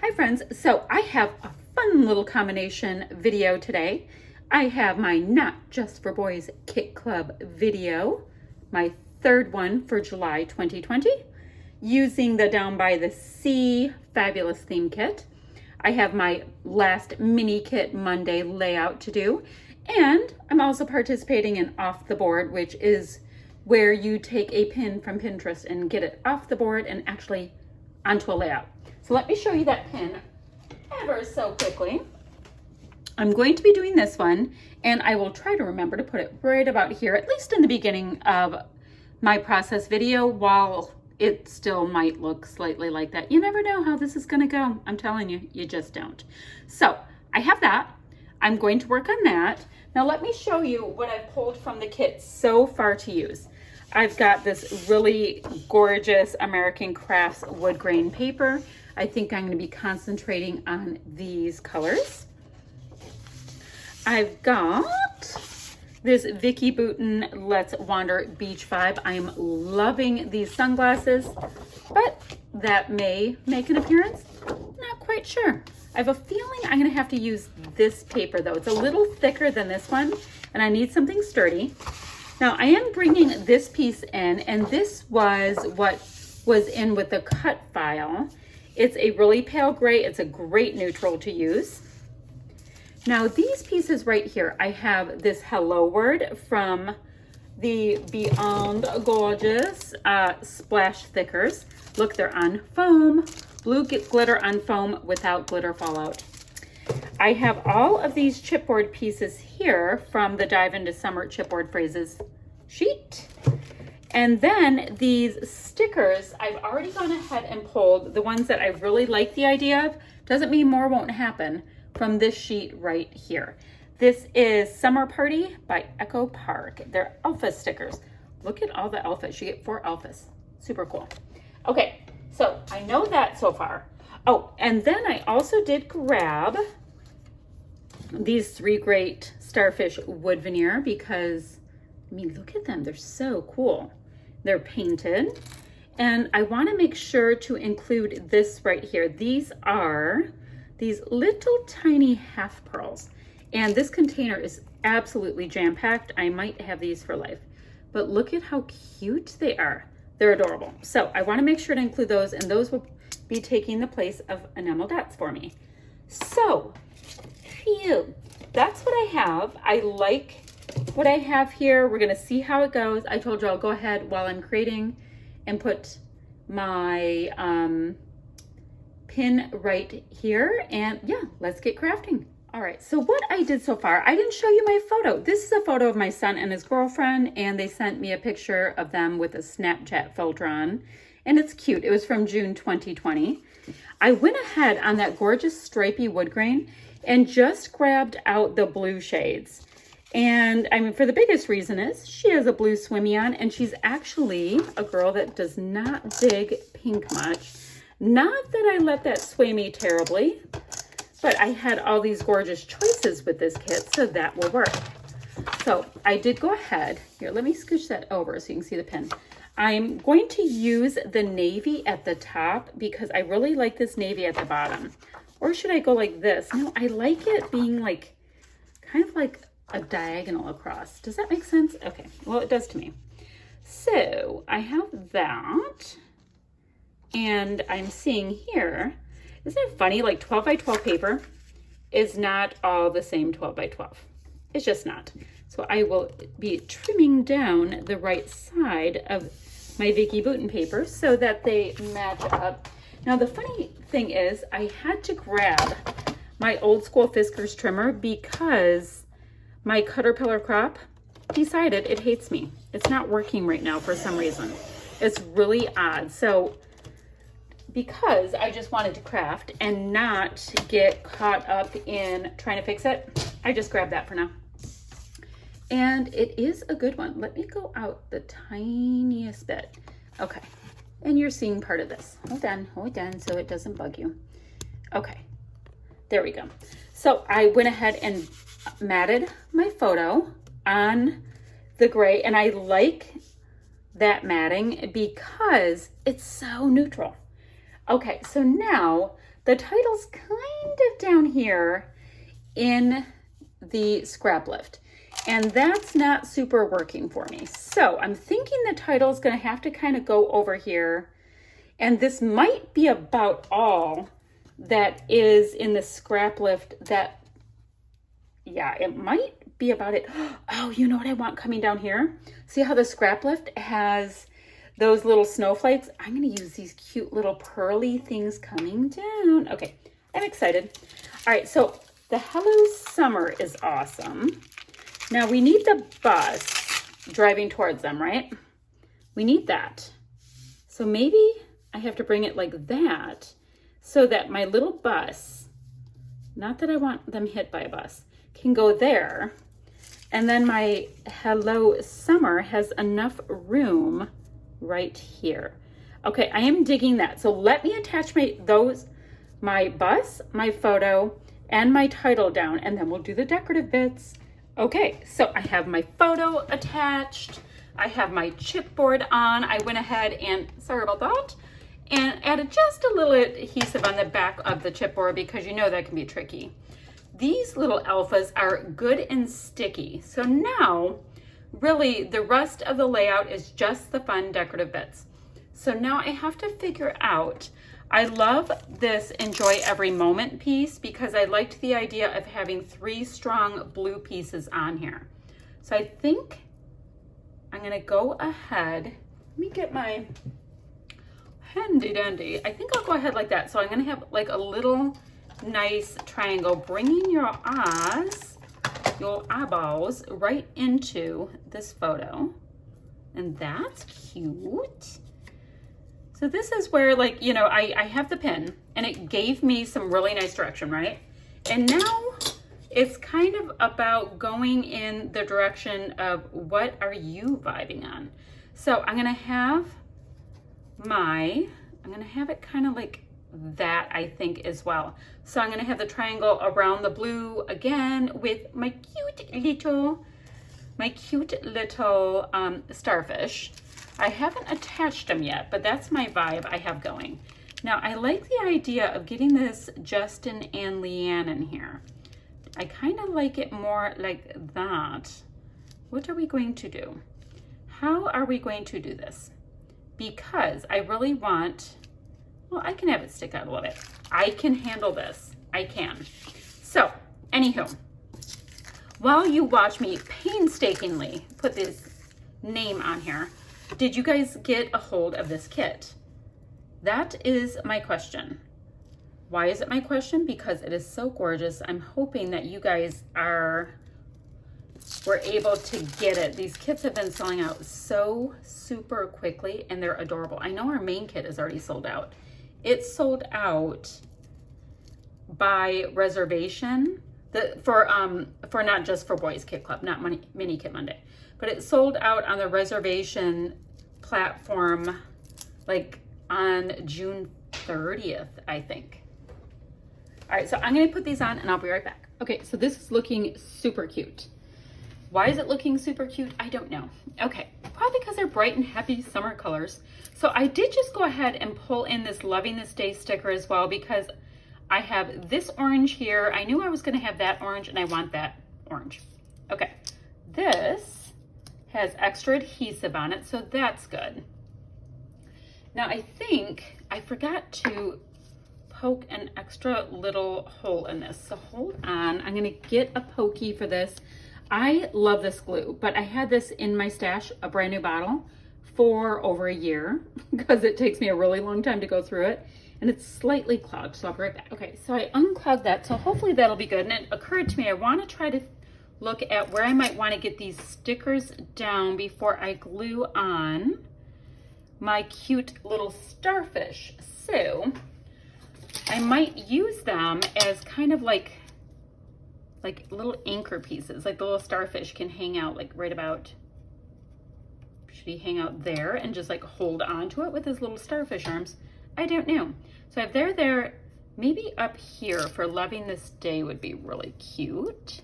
Hi friends, so I have a fun little combination video today. I have my Not Just for Boys Kit Club video, my third one for July 2020, using the Down by the Sea Fabulous Theme Kit. I have my last mini kit Monday layout to do, and I'm also participating in Off the Board, which is where you take a pin from Pinterest and get it off the board and actually onto a layout. So let me show you that pin ever so quickly. I'm going to be doing this one, and I will try to remember to put it right about here, at least in the beginning of my process video, while it still might look slightly like that. You never know how this is gonna go. I'm telling you, you just don't. So I have that. I'm going to work on that. Now let me show you what I've pulled from the kit so far to use. I've got this really gorgeous American Crafts wood grain paper. I think I'm going to be concentrating on these colors. I've got this Vicki Boutin Let's Wander Beach Vibe. I'm loving these sunglasses, but that may make an appearance. Not quite sure. I have a feeling I'm going to have to use this paper though. It's a little thicker than this one, and I need something sturdy. Now I am bringing this piece in, and this was what was in with the cut file. It's a really pale gray. It's a great neutral to use. Now these pieces right here, I have this hello word from the Beyond Gorgeous Splash Thickers. Look, they're on foam, blue glitter on foam without glitter fallout. I have all of these chipboard pieces here from the Dive into Summer Chipboard Phrases sheet. And then these stickers, I've already gone ahead and pulled the ones that I really like the idea of. Doesn't mean more won't happen, from this sheet right here. This is Summer Party by Echo Park. They're alpha stickers. Look at all the alphas. You get 4 alphas. Super cool. Okay, so I know that so far. Oh, and then I also did grab these 3 great starfish wood veneer because, I mean, look at them. They're so cool. They're painted, and I want to make sure to include this right here. These are these little tiny half pearls, and this container is absolutely jam-packed. I might have these for life, but look at how cute they are. They're adorable. So I want to make sure to include those, and those will be taking the place of enamel dots for me. So, phew, that's what I have. I like what I have here. We're gonna see how it goes. I told you I'll go ahead while I'm creating and put my pin right here, and yeah, let's get crafting. All right, so what I did so far, I didn't show you my photo. This is a photo of my son and his girlfriend, and they sent me a picture of them with a Snapchat filter on, and it's cute. It was from June 2020. I went ahead on that gorgeous stripy wood grain and just grabbed out the blue shades. And I mean, for the biggest reason is she has a blue swimmy on, and she's actually a girl that does not dig pink much. Not that I let that sway me terribly, but I had all these gorgeous choices with this kit, so that will work. So I did go ahead. Here, let me scooch that over so you can see the pin. I'm going to use the navy at the top because I really like this navy at the bottom. Or should I go like this? No, I like it being like, kind of like a diagonal across. Does that make sense? Okay, well, it does to me. So I have that, and I'm seeing here, isn't it funny, like 12 by 12 paper is not all the same 12 by 12. It's just not. So I will be trimming down the right side of my Vicki Boutin paper so that they match up. Now the funny thing is I had to grab my old school Fiskars trimmer because my Caterpillar crop decided it hates me. It's not working right now for some reason. It's really odd. So because I just wanted to craft and not get caught up in trying to fix it, I just grabbed that for now. And it is a good one. Let me go out the tiniest bit. Okay, and you're seeing part of this. Hold on, so it doesn't bug you. Okay, there we go. So I went ahead and matted my photo on the gray, and I like that matting because it's so neutral. Okay, so now the title's kind of down here in the scrap lift, and that's not super working for me. So I'm thinking the title is going to have to kind of go over here, and this might be about all that is in the scrap lift. That, yeah, it might be about it. Oh, you know what I want coming down here? See how the scrap lift has those little snowflakes? I'm going to use these cute little pearly things coming down. Okay, I'm excited. All right, so the Hello Summer is awesome. Now we need the bus driving towards them, right? We need that. So maybe I have to bring it like that so that my little bus, not that I want them hit by a bus, can go there. And then my Hello Summer has enough room right here. Okay, I am digging that. So let me attach my bus, my photo, and my title down, and then we'll do the decorative bits. Okay, so I have my photo attached. I have my chipboard on. I went ahead and, sorry about that, and added just a little adhesive on the back of the chipboard because you know that can be tricky. These little alphas are good and sticky. So now, really, the rest of the layout is just the fun decorative bits. So now I have to figure out, I love this enjoy every moment piece because I liked the idea of having 3 strong blue pieces on here. So I think I'm gonna go ahead, let me get my handy dandy. I think I'll go ahead like that. So I'm gonna have like a little nice triangle, bringing your eyeballs right into this photo. And that's cute. So this is where, like, you know, I have the pin and it gave me some really nice direction, right? And now it's kind of about going in the direction of what are you vibing on? So I'm gonna have it kind of like that, I think, as well. So I'm gonna have the triangle around the blue again with my cute little starfish. I haven't attached them yet, but that's my vibe I have going. Now I like the idea of getting this Justin and Leanne in here. I kind of like it more like that. What are we going to do? How are we going to do this? Because I really want, well, I can have it stick out a little bit. I can handle this. I can. So, anywho, while you watch me painstakingly put this name on here, did you guys get a hold of this kit? That is my question. Why is it my question? Because it is so gorgeous. I'm hoping that you guys were able to get it. These kits have been selling out so super quickly and they're adorable. I know our main kit is already sold out. It's sold out by reservation for not just for Boys Kit Club, not Mini Kit Monday, but it sold out on the reservation platform like on June 30th, I think. All right, so I'm gonna put these on and I'll be right back. Okay, so this is looking super cute. Why is it looking super cute? I don't know. Okay, probably because they're bright and happy summer colors. So I did just go ahead and pull in this Loving This Day sticker as well because I have this orange here. I knew I was gonna have that orange and I want that orange. Okay, this has extra adhesive on it, so that's good. Now I think I forgot to poke an extra little hole in this. So hold on, I'm gonna get a pokey for this. I love this glue, but I had this in my stash, a brand new bottle, for over a year because it takes me a really long time to go through it and it's slightly clogged, so I'll be right back. Okay, so I unclogged that, so hopefully that'll be good. And it occurred to me, I wanna try to look at where I might wanna get these stickers down before I glue on my cute little starfish. So I might use them as kind of like little anchor pieces, like the little starfish can hang out like right about, should he hang out there and just like hold on to it with his little starfish arms? I don't know. So if they're there, maybe up here for Loving This Day would be really cute.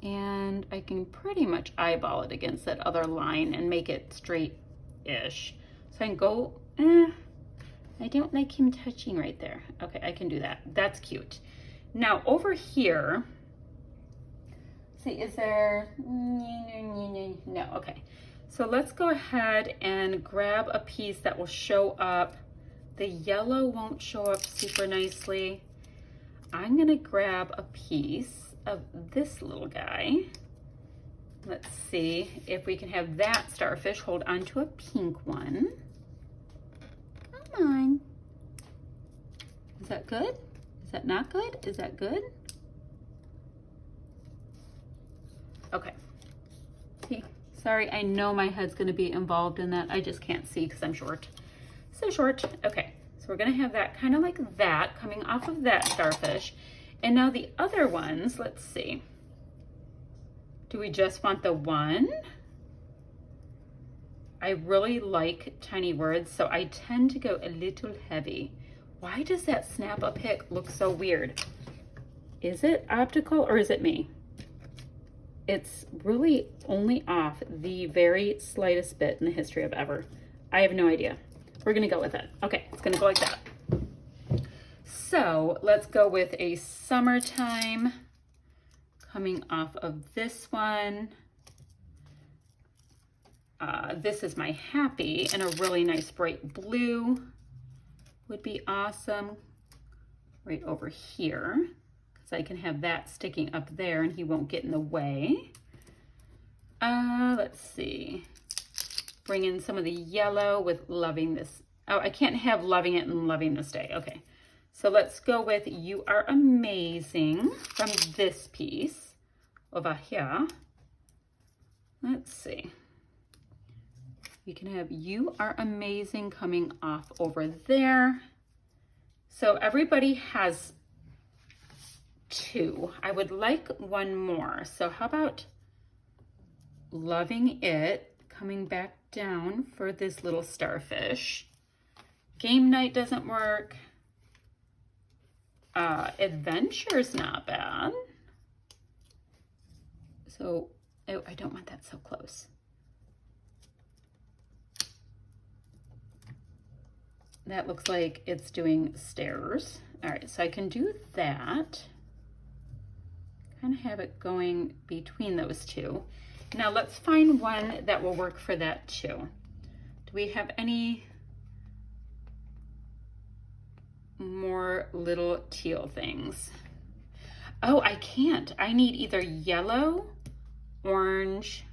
And I can pretty much eyeball it against that other line and make it straight-ish. So I can go, I don't like him touching right there. Okay, I can do that. That's cute. Now over here, see, is there, no, okay. So let's go ahead and grab a piece that will show up. The yellow won't show up super nicely. I'm gonna grab a piece of this little guy. Let's see if we can have that starfish hold onto a pink one. Come on. Is that good? Is that not good? Is that good? Okay. See, sorry, I know my head's gonna be involved in that. I just can't see because I'm short. So short. Okay, so we're gonna have that kind of like that coming off of that starfish. And now the other ones, let's see. Do we just want the one? I really like tiny words, so I tend to go a little heavy. Why does that snap up pick look so weird? Is it optical or is it me? It's really only off the very slightest bit in the history of ever. I have no idea. We're gonna go with it. Okay, it's gonna go like that. So let's go with a summertime coming off of this one. This is my happy, and a really nice bright blue would be awesome right over here, because I can have that sticking up there and he won't get in the way. Let's see. Bring in some of the yellow with loving this. Oh, I can't have loving it and loving this day. Okay. So let's go with You Are Amazing from this piece over here. Let's see. We can have You Are Amazing coming off over there. So everybody has two. I would like one more. So how about Loving It coming back down for this little starfish. Game Night doesn't work. Adventure's not bad. So, oh, I don't want that so close. That looks like it's doing stairs. All right, so I can do that. Kind of have it going between those two. Now let's find one that will work for that too. Do we have any more little teal things? Oh, I can't. I need either yellow, orange,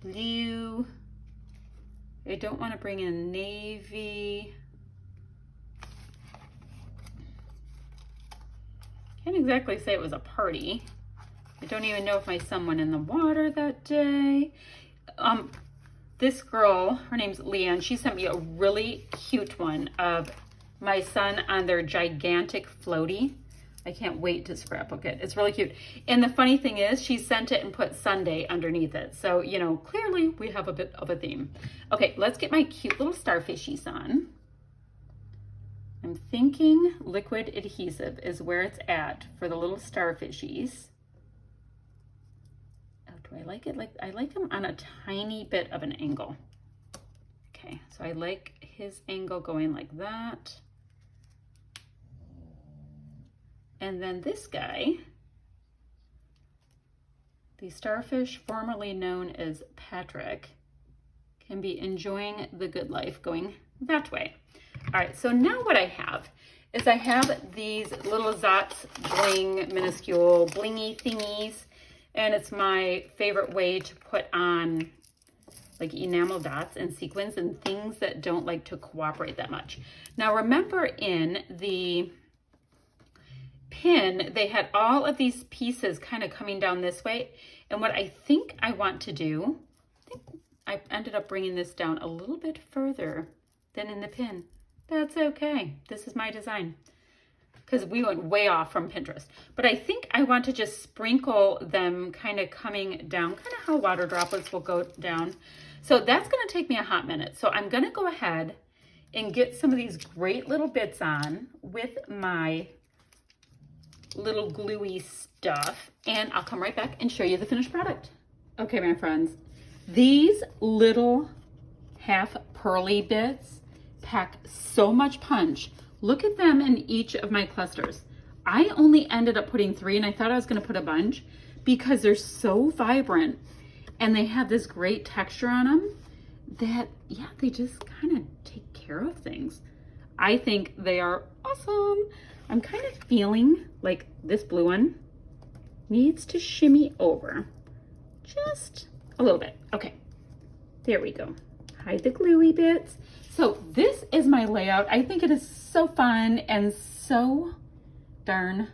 blue. I don't want to bring in navy. Can't exactly say it was a party. I don't even know if my son went in the water that day. This girl, her name's Leanne, she sent me a really cute one of my son on their gigantic floaty. I can't wait to scrapbook it. It's really cute. And the funny thing is, she sent it and put Sunday underneath it. So, you know, clearly we have a bit of a theme. Okay, let's get my cute little starfishies on. I'm thinking liquid adhesive is where it's at for the little starfishies. Oh, do I like it? I like them on a tiny bit of an angle. Okay, so I like his angle going like that. And then this guy, the starfish formerly known as Patrick, can be enjoying the good life going that way. All right, so now what I have is I have these little Zots bling, minuscule blingy thingies, and it's my favorite way to put on like enamel dots and sequins and things that don't like to cooperate that much. Now remember in the pin, they had all of these pieces kind of coming down this way. And what I think I want to do, I ended up bringing this down a little bit further than in the pin. That's okay. This is my design because we went way off from Pinterest. But I think I want to just sprinkle them kind of coming down, kind of how water droplets will go down. So that's going to take me a hot minute. So I'm going to go ahead and get some of these great little bits on with my little gluey stuff, and I'll come right back and show you the finished product. Okay, my friends, these little half pearly bits pack so much punch. Look at them in each of my clusters. I only ended up putting 3, and I thought I was going to put a bunch because they're so vibrant and they have this great texture on them that, yeah, they just kind of take care of things. I think they are awesome. I'm kind of feeling like this blue one needs to shimmy over just a little bit. Okay, there we go. Hide the gluey bits. So this is my layout. I think it is so fun and so darn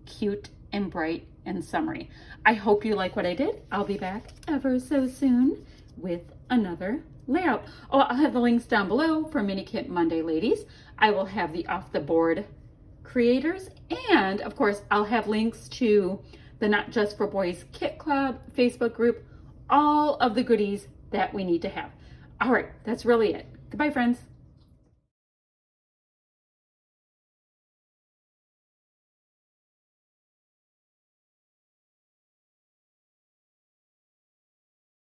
cute and bright and summery. I hope you like what I did. I'll be back ever so soon with another layout. Oh, I'll have the links down below for Mini Kit Monday ladies. I will have the off the board creators, and of course I'll have links to the Not Just for Boys Kit Club Facebook group, all of the goodies that we need to have. All right, that's really it. Goodbye, friends.